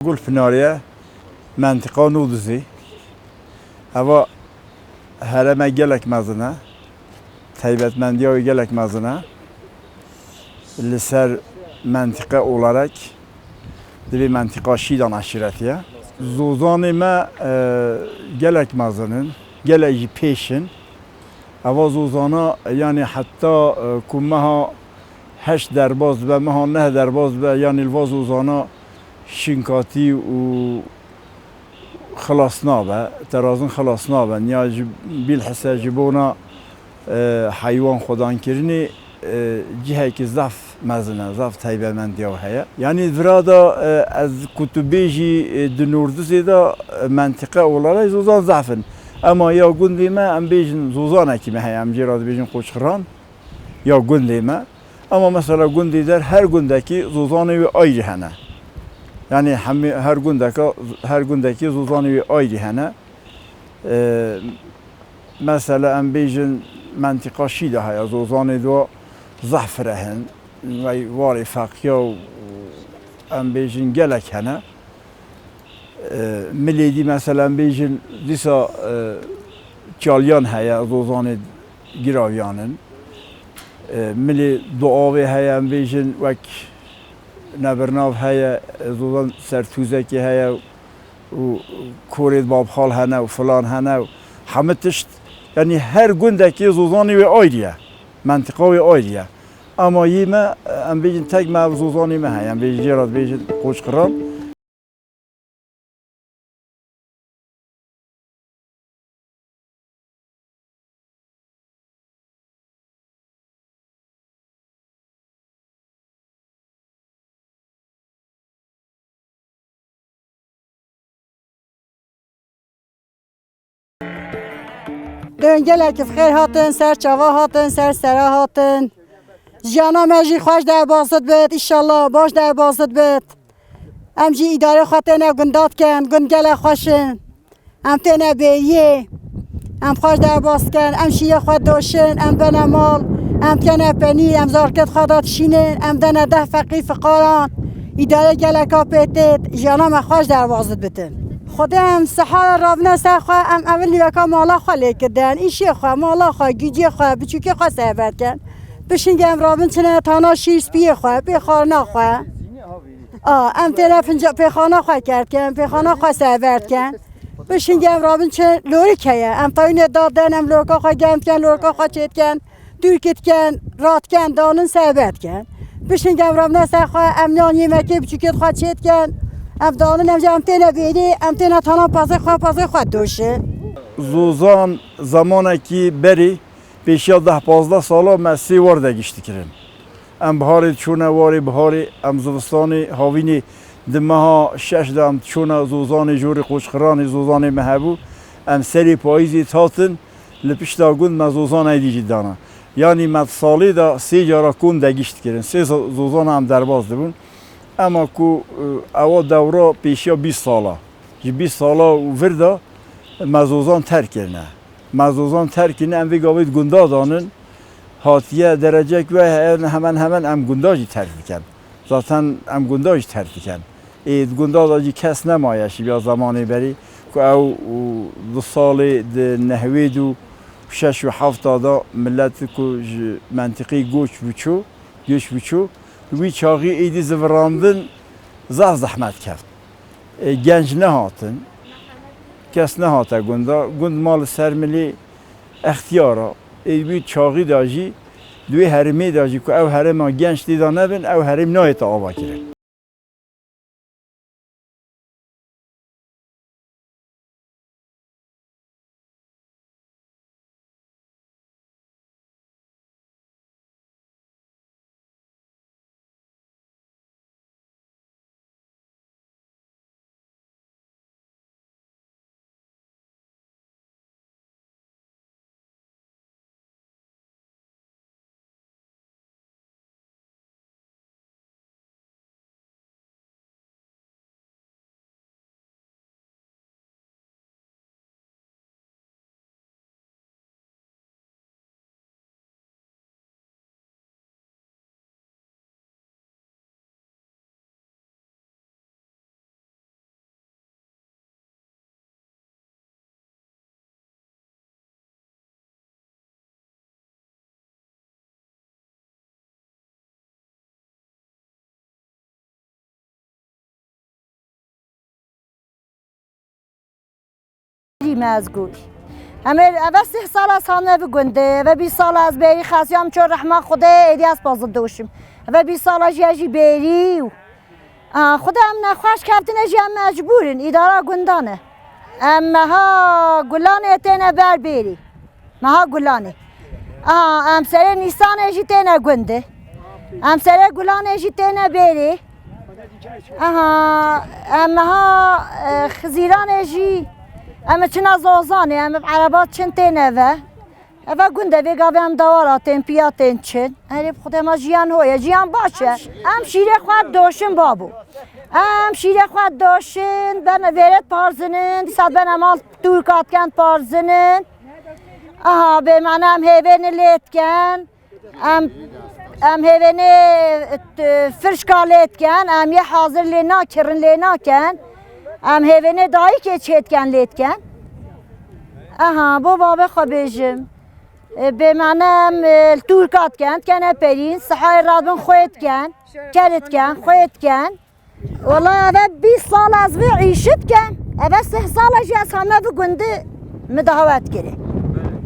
قول فنارية منطقة نودزي هوا هرم جلك مزنا تaybat mendiya gelek mazına liser منطقة olarak bir منطقة şidan aşiretiye zozanı me gelek mazının geleci peşin hava zozana yani hatta kumaha heş derbaz ve meha ne derbaz ve yani ilva zozana şinkati u خلاصنا به ترازن خلاصنا به نیاز بالحسه جبونا حیوان خدان کردنی جهه که ضعف مزنه ضعف تایبه من دیو هیا یعنی ورادا از کتبیجی دنوردو زیدا منطقه اولای زوزان ضعفن اما یا گندی ما ام بیجن زوزان کی مه ام جراد بیجن قشخران یا گندی ما اما مثلا گندی در هر گندکی زوزانی و aycı hene yani her gündeki zuzanı ayrı hene. Mesela em bejin mentika şi de haya zuzanı da zafrehen ve var fakya em bejin gelek hene. Miledi mesela em bejin disa çalyan haya zuzanı giravyanın. Mili duavi haya em bejin vek نبرناو هيا زودان سرتوزكي هيا وكوريد باب حال هنا وفلان هنا همه تشت يعني هر گندکی زودانی و آیدیه منطقه و آیدیه اما یما ام بیجن تگ ما زودانی ما هيا ام بیجن جرات بیجن قوشقران gelek خیر هاتن سر چوا هاتن سر سرا هاتن جانا مجی خوش در باسط بید انشالله باش در باسط بید ام جی اداره خاطر گندات کن گند گله خوشن ام تنه بیه ام خوش در باز کن ام شیه خود داشتن ام بنمال ام کنه پنی ام زارکت خودات شینن ام دنه ده فقی فقاران اداره گلکا پیتید جانا ما خوش در بازد بتن خودم سحار رابنه سر خواه ام اولی وکا مالا خواه لیکدن ایشی خواه مالا خواه گیجی خواه بچوکی خواه سهبت کن بشینگم رابن چنه تانا شیرس بیه خواه بیخار نخواه ام تینا پیخانا خواه کرد کن پیخانا خواه سهبت کن بشینگم رابن چه لوری که ام تاین دادن ام لورکا خواه گمت کن لورکا خواه چید کن دورکت کن رات کن دانن سهبت کن بشینگم رابنه سر خواه ام نان یمکی بچوکت خواه چید کن ام دانن ام جام تینا بیدی ام تینا تانا پاسه خواه دوشه زوزان زمانه که بری پیشیا 10-15 سالا مسی وارده گشتی کرن ام بهاری چونه واری بهاری ام زوستانی هاوینی دمها 6 دم چونه زوزان جوری خوشخران زوزان محبو ام سری پاییزی تاتن لپشتا گوند مزوزان ایدی دانا یعنی مد سالی دا 3 جارا کون دگشت کرن 3 زوزان هم درباز دبون اما کو اوا دورا پیشیا 20 سالا 20 سالا وردا مزوزان ترک کرنه مزوزان ترکینه ام ویگاوید گندا دانن هاتیه درجه که همان ام گنداجی ترک کن ذاتاً ام گنداجی ترک کن اید گندا داجی کس نمایشی بیا زمانی بری که او 2 سال نهوید و 6 و 7 دا ملت که منطقی گوش بچو وی چاقی ایدی زوراندن زحمت کرد گنج نهاتن کس نهاته گند مال سرملی اختیارا ایوی چاقی داجی دوی هرمی داجی که او هرم گنج دیدا نبین او هرم نایت آبا کرن مزگوی همه اول 3 سال از همه بگنده و 20 سال از بری خاصیام چون رحمه خدا ایدی از بازد دوشم و 20 سال از یجی بری خدا هم نخواش کردن اجی هم مجبورن اداره گندانه اما ها گلانه تینه بر بری ما گلانه ام سر نیسان اجی تینه گنده ام سر گلانه اجی تینه بری اما ها خزیران اجی اما چنا زوزانه اما عربات چن تینه و گنده وی گاوی هم دواراتین پیاتین چن هریب خود ما جیان هویه جیان باشه ام شیره خواد دوشن بابو ام شیره خواد دوشن بنا ویرت پارزنن دیساد بنا مال دورکات کن پارزنن به معنی ام هیوین لیت کن ام هیوین فرشکا لیت کن ام یه حاضر لینا کرن لینا کن ام هیوین دایی که چید کن لیت کن بو بابا خبیجم به معنی دورکات کن کنه پرین صحای رابن خوید کن کرد کن خوید کن والله اول 20 سال از وی عیشت کن اول 3 سال از همه بگنده مدهوت کرده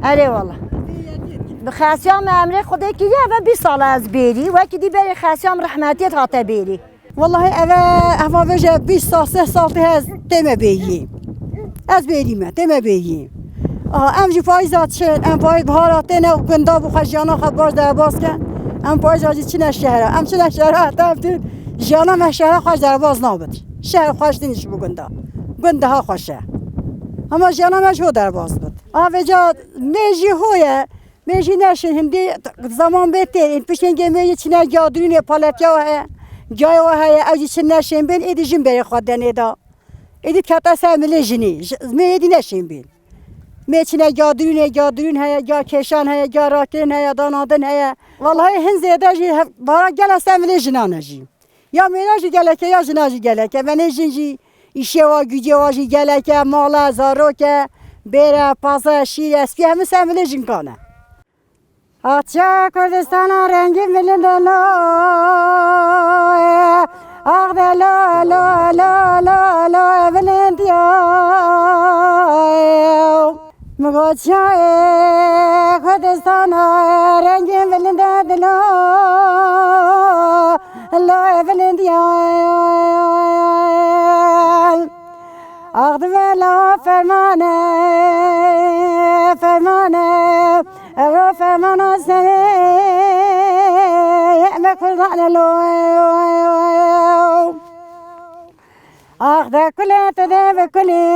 اره والله بخاسیام امر خدا که اول 20 سال از بیری و که دی بری خاسیام رحمتیت هاته بیری والله اول وجه 20 سال 3 سال هست تم بییم از بیریم تم بییم ام جو فایزات شد ام فایز بهارات نه گندا بو خجانا خبر در باز کن ام فایز آجی چنه شهر ام چنه شهر تفت جانا مشهر خوش در باز نابد شهر خوش دینش بو گنده ها خوشه اما جانا مشهور در باز بود آوجا میجی هویه میجی نشین هندی زمان بهتر این پیشنگی میجی چنه جادرین پالتیا ه جای و های آجی چنه نشین بین ایدی جن بری خود دنیدا ایدی کتا سامل جنی میدی نشین بین میچینه گادرون هیا گا کشان هیا گا راکن هیا دانادن هیا والله هن زیاده جی بارا گل استعمال جنانه جی یا میناجی گله که یا جناجی گله که من جنجی ایشه و گوجه واجی گله که مالا زارو که بره پازه شیر اسپی همه استعمال جن کنه آچه کردستان رنگی ملندلا آخ دلا لا لا لا لا بلندیا مگوچه کردستان رنگی ملندلا لا بلندیا آخ دلا فرمانه رو فرمان سنه مکردان لو آخ ده کله تده بکلی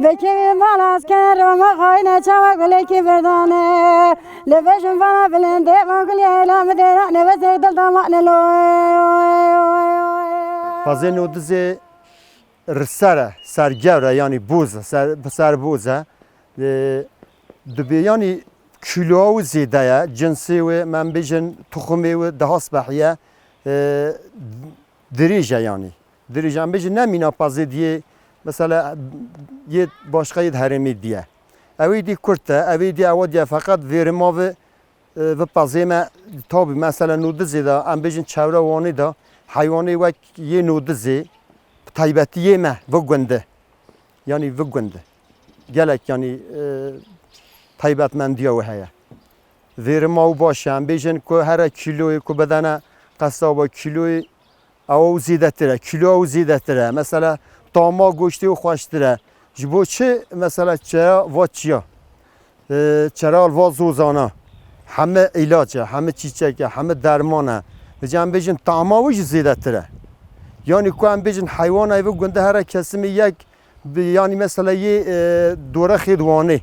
بکی بالاس کن رو مخاینه چما کلی کی بردانه لبشون فنا بلنده من کلی اعلام دیدانه و زیر دل دامان لو فازه نودزه رسره سرگره یعنی بوزه سر بوزه دبی یعنی کیلو و زیده جنسی و من بیشن تخمی و دهاس بحیه دریجه یعنی دریجه من بیشن نمینا پازه دیه مثلا یه باشقه هرمی دیه اوی دی کرده اوی دی اودیه فقط ویرما و پازه ما تابی مثلا نودزی دا من بیشن چوره وانی دا حیوانی و یه نودزی تایبتیه ما و گنده یعنی و گنده گلک یعنی تایبەتمەندیە و هەیە وێرە و باشە بێژن کۆ هەرە کیلۆی کو بەدەنە قەسەوە کیلۆی ئەوە و زیدەترە کیلۆ و زیدەترە مەسەلە تاما گۆشتی و خۆشترە ji بۆ çi mesela çera va çiya çera va zozana heme ilaç heme çiçek heme dermana vecem bejin tama و zêdetir e yani ku em bejin haywana ev gunde her kesimi yek yani mesela ye dora xedwane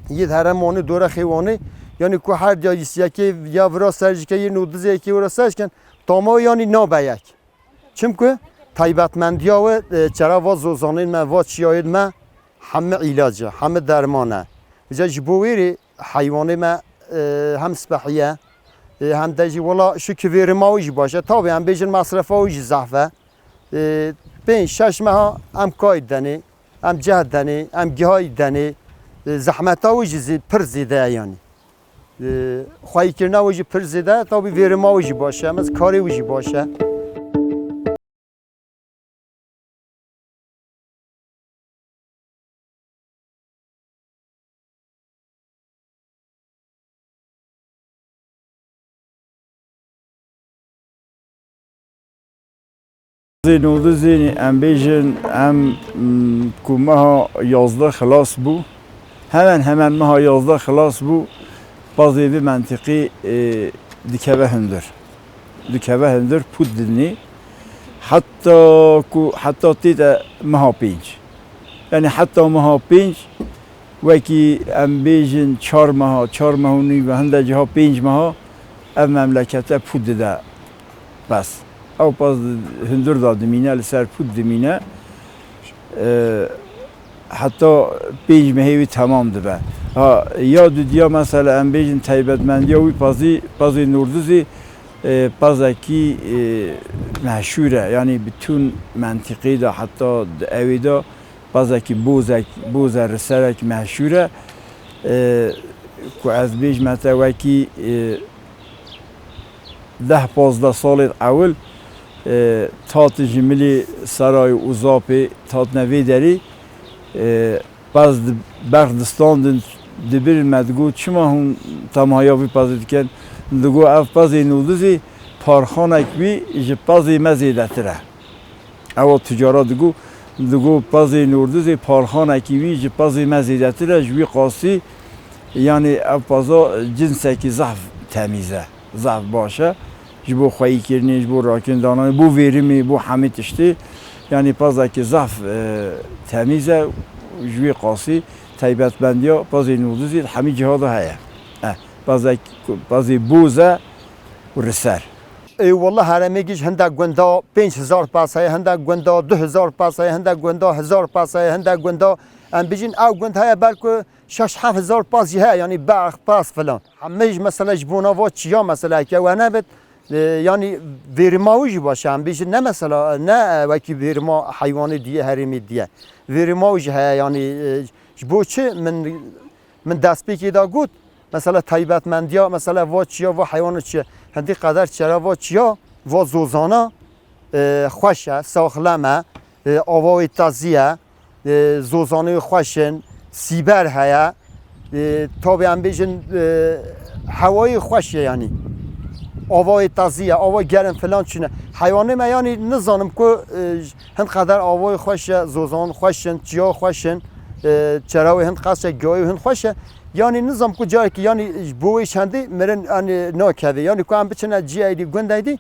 ye heremani dora xedwane yani ku her ya ki ya vra serjike ye nudize ki vra serjken tama yani nabeyek çünkü taybetmendiya ve çera va zozanên me va çiyayên me heme ilacı heme dermana vece ji bo wêrê haywanê me hem spehiye hem de jî wala şu kivêrima jî baş e tabi em bêjin masrefa jî zehve 5-6 meha em kayî denê em ceh denê em gihayî denê zehmeta jî pir zêde ye yanî xwayîkirina jî pir zêde tabi vêrima jî baş e ez karê jî baş e نوده زینی ام بیشن ام کومها 11 خلاص بو hemen مها 11 خلاص بو bazı bir منطقی dikeve hündür pud dilni hatta tita مها 5 yani hatta مها 5 ve ki em بیشن 4 مهونی و هنده جها 5 مها ev memlekete pud de bas او باز هندور دا دمینه لسر پود دمینه حتی پیج مهیوی تمام دبه یا دودیا مثلا ام بیجن تایبتمندی وی پازی نوردوزی پازکی مشهوره یعنی بتون منطقی دا حتی اوی دا پازکی بوز رسرک مشهوره که از بیج مثلا وکی 10-15 سال اول تات جملی سرای اوزاپی تات نوی داری باز بردستان دبیر مدگو چما هم تمایابی پازید کن دگو اف پازی نودوزی پارخانک بی جه پازی مزیده تره او تجارت دگو پازی نودوزی پارخانکی بی جه پازی مزیده تره جوی قاسی یعنی اف پازا جنسکی ضعف تمیزه ضعف باشه جبو خواهی کرنی جبو راکن دانانی بو ویرمی بو همه تشتی یعنی پازا که ضعف تمیزه جوی قاسی تایبت بندیا پازی نودوزی همه جهاد هایه پازی بوزه و رسر ای والله هرمیگیش هنده گندا 5000 پاسای هنده گندا 2000 پاسای هنده گندا 1000 پاسای هنده گندا ام بیجین او گند های بلکه 6-7000 پاسی های یعنی برخ پاس فلان همیش مثلا جبونا و چیا مثلا که و نبود یعنی ویرماوی باشه ام بیجین نه مثلا نه وکی ویرما حیوان دیگه هرمی دیگه ویرماوی های یعنی بو چه من دست پیکی دا گود مثلا تایبتمندیا مثلا و چیا و حیوان چیا هندی قدر چرا و چیا و زوزانا خوشه ساخلمه آوای تازیه زوزانه خوشن سیبر هیا تابع هم بیشن هوای خوشه یعنی آوای تازیه آوای گرم فلان چونه حیوانه ما یعنی نزانم که هند قدر آوای خوشه زوزان خوشن چیا خوشن چراوی هند قصه گوی هند خوشه یعنی نظام کو جایی که یعنی بوی چندی مرن ان ناکده یعنی کو هم بچنه جی ایدی گندایدی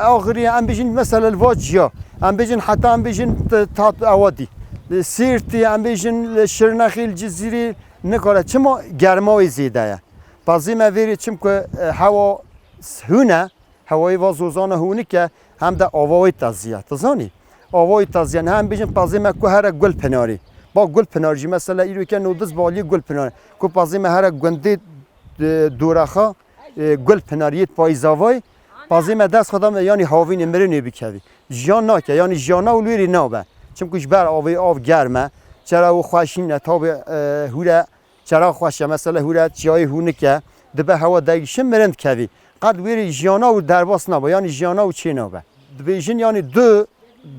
آخری ام بیشین مثلا الواجیا ام بیشین حتی ام بیشین تات اوادی سیرتی ام بیشین شرنخیل جزیری نکاره چما گرمای زیاده است بعضی مویری چم که هوا هونه هوای وازوزان هونی که هم در آوای تازیه تزانی آوای تازیه هم بیشین بعضی مکو هر گل پناری با گل پنارجی مثلا ایرو که نودز بالی گل پناری کو بعضی هر گندی دورخا گل پناریت پایزاوای بعضی من دست خودم یعنی هاوین مرنی بکردی جان نکه یعنی جانا ولوری نابه چون کش بر آب گرمه چرا و خواشینه تاب هوره چرا خوشه مثلا هوره جای هونه که دبه هوا دایشم مرند کردی قد ویری جانا و درباس نابه یعنی جانا و چی نابه دبیجین یعنی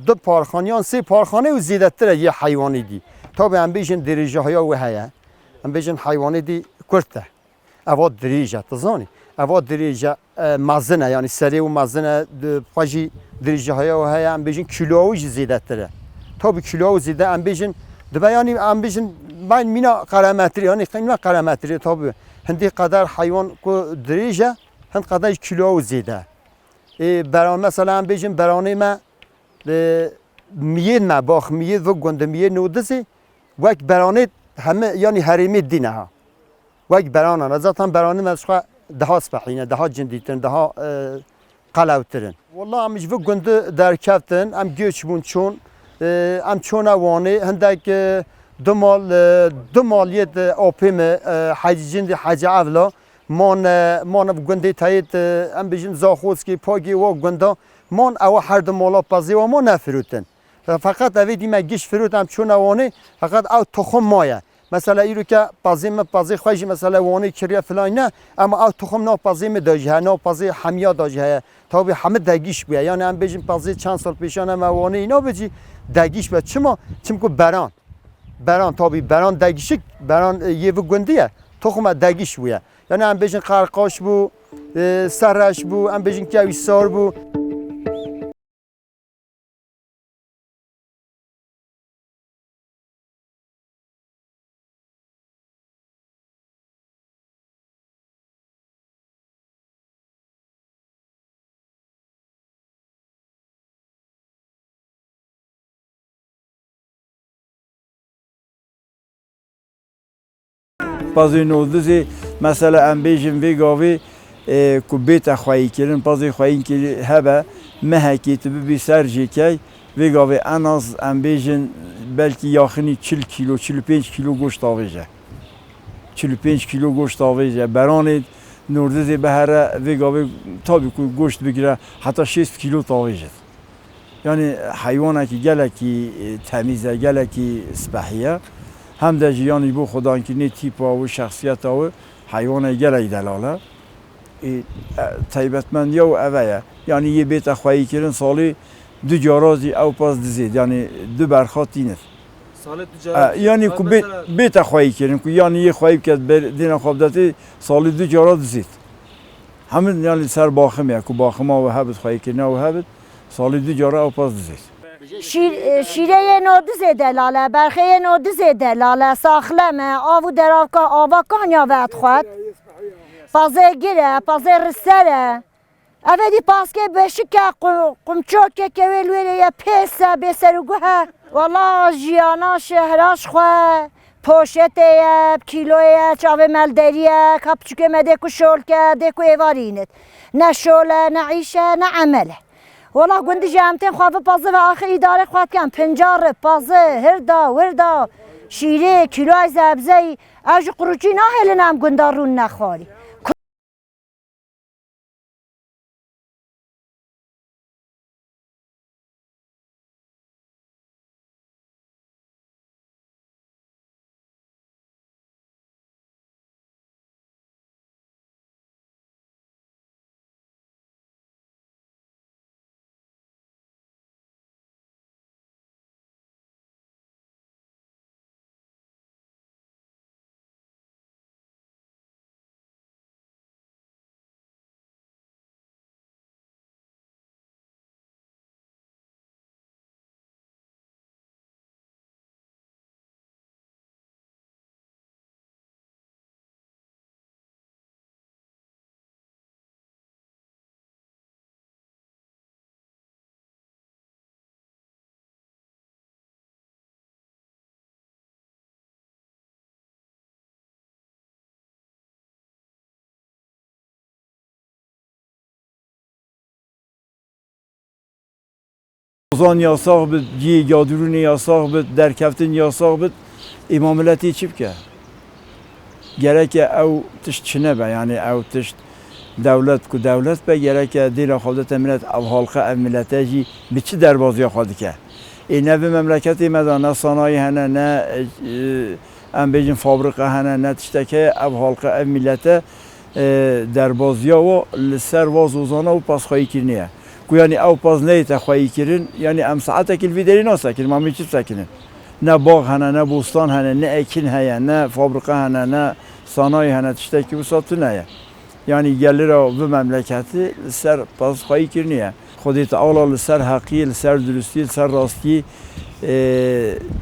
دو پارخانیان سه پارخانه و زیاده تر یه حیوانی دی تاب هم بیشین دریجه های و هیا هم بیشین حیوانی دی کرده اواد دریجه تزانی اواد دریجه مزنه یعنی سری و مزنه پاجی دریجه های و هیا هم بیشین کیلویی زیاده تره تا به کیلو زیاده هم بیشین دبی یعنی هم بیشین من مینا قرامتری یعنی خیلی قرامتری تا به هندی قدر حیوان کو دریجه هند قدر کیلو زیاده بران مثلا هم بیشین برانه ما میید ما باخ میید و گنده میید نودسی وقت برانه همه یعنی حریمی دینه ها وقت برانه نزدن برانه مسخه daha spahine, daha cindiytin, daha qalavtirin. Vallahi am jve gunde derkeftin, am göç bun çon, am çona vani, hendek dumaliyet opim hacicindi hacı avla, man gunde tayit am bijin zaxoski pagi و gunda, man ava her dumala pazi و man nefrutin. Fakat evi dime giş frut am çona vani, fakat av toxum maya. مثلا ایرو که پازی خوشی مثلا وانی کریه فلان نه اما او تخم نه پازی می داجه نه پازی حمیا داجه تا به همه دگیش بیه یعنی هم بجیم پازی چند سال پیشانه ما وانی اینا بجی دگیش بیه چم کو بران تا بی بران دگیش بران یه و گندیه تخم دگیش بیه یعنی هم بجیم قرقاش بو سرش بو هم بجیم که سار بو بعضی نودزی مثلا ام بیشم وی گاوی کوبیت خواهی کردن بعضی خواهی که هبه مهکی تو بی سرجی کی وی گاوی اناز ام بیشن بلکی یاخنی 40 کیلو 45 کیلو گوشت آویزه 45 کیلو گوشت آویزه برانید نودزی به هر وی گاوی تابی کو گوشت بگیره حتی 60 کیلو آویزه یعنی حیوانی که گلکی تمیزه گلکی سپاهیه هم در جیانی بو خدان کنی تیپا و شخصیت و حیوان گلی دلاله تایبەتمەندی و ئەوەیە یعنی یه بێتە خواییکردن ساڵی دو جارازی ئەو پاس دزێت یعنی دو بەرخات تینت سال تجارت یعنی کو بێتە خواییکردن کو یعنی یه خوایی بکەت دێنە خوابدەتی ساڵی دو جارا دزێت هەمن یعنی سەر باخمەیە کو باخماوە هەبت خواییکردنەوە هەبت ساڵی دو جارا ئەو پاس دزێت شیره نو دزه دلاله برخه نو دزه دلاله ساخلمه آبو دراکا آبا کانیا وقت خود پازه گیره پازه رسره اولی پاس که بشکه قمچوکه که ویلویره یه پیسه بسرگوه والا جیانا شهراش خواه پوشته کیلویه چاوه ملدریه کپچوکه مدکو شولکه دکو ایوارینت نه شوله نه عیشه نه عمله والا گوندی جمعتین خواه پازه و آخر اداره خواه کن 50 پازه هردا وردا شیره کیلوی زبزه از قروچی نه هلنم گندارون نخواری زان یاساق بد جی یادرون یاساق بد در کفتن یاساق بد اماملتی چی بکه گرک او تشت چنه به یعنی او تشت دولت کو دولت به گرک دیل خودت ملت او حلقه او ملت جی به چی دربازی خواهد که این نه به مملکتی مدان نه صنایع هنه نه ام بیجن فابریکه هنه نه تشتکه او حلقه او ملت دربازی و لسر وازوزانه و پاسخواهی کرنیه یعنی او پاز نیت خواهی کردن یعنی ام ساعت کل ویدری نساکن ما میچ ساکنن نه باغ هنه نه بوستان هنه نه اکین هیا نه فابریکه هنه نه صنایع هنه تشتکی وسط نه یعنی گلر و مملکتی سر پاز خواهی کردنیه خودی تعالی سر حقی سر درستی سر راستی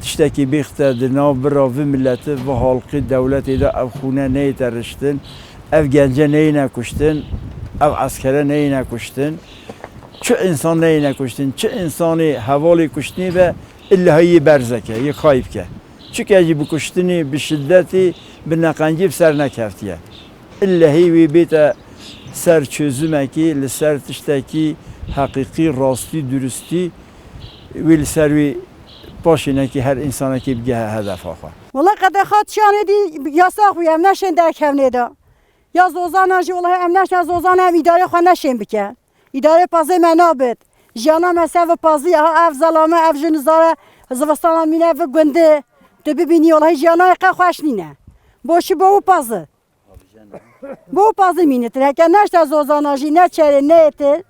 تشتکی بیخته دناو برا و ملت و حلقی دولت ایده او خونه نیت رشتن او گنجه نی نکشتن او عسکره نی نکشتن چه انسان نی نکشتن چه انسانی حوالی کشتنی و اللهی برزکه یک خایف که چه که اجی بکشتنی به شدتی به نقنجیب سر نکفتیه اللهی وی بیت سر çözüme ki لسر تشتکی حقیقی راستی درستی ویل سر وی باشینه که هر انسان که بگه هدف آخوا والله قد خاط شانه دی یاساق و هم نشن در کمنه دا یا زوزان هنجی والله هم نشن زوزان هم اداره خواه نشن بکن اداره پازه منابد جانا مساف پازی ها اف ظلامه اف جنزاره زوستان مینه و گنده تو ببینی والله جانا اقا خوش نینه باشی با او پازه با او پازه مینه تره که نشت زوزان هنجی نه چره نه ایتر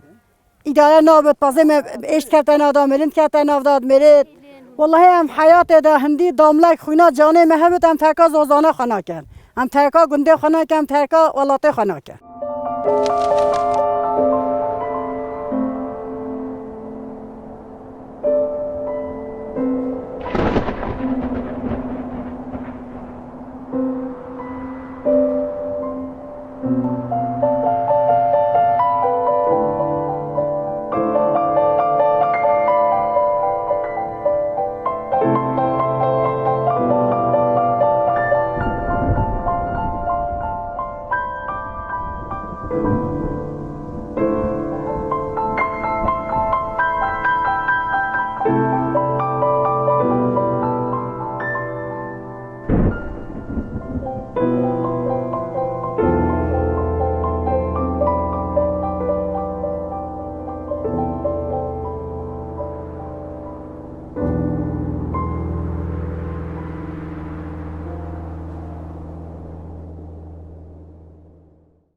اداره نابد پازه اشت کتن آدم مرند کتن آدم مرد والله هم حیات دا هندی داملک خوینا جانه مهبت هم ترکا زوزانه خانا کن هم ترکا گنده خانا کن هم ترکا ولاته خانا کن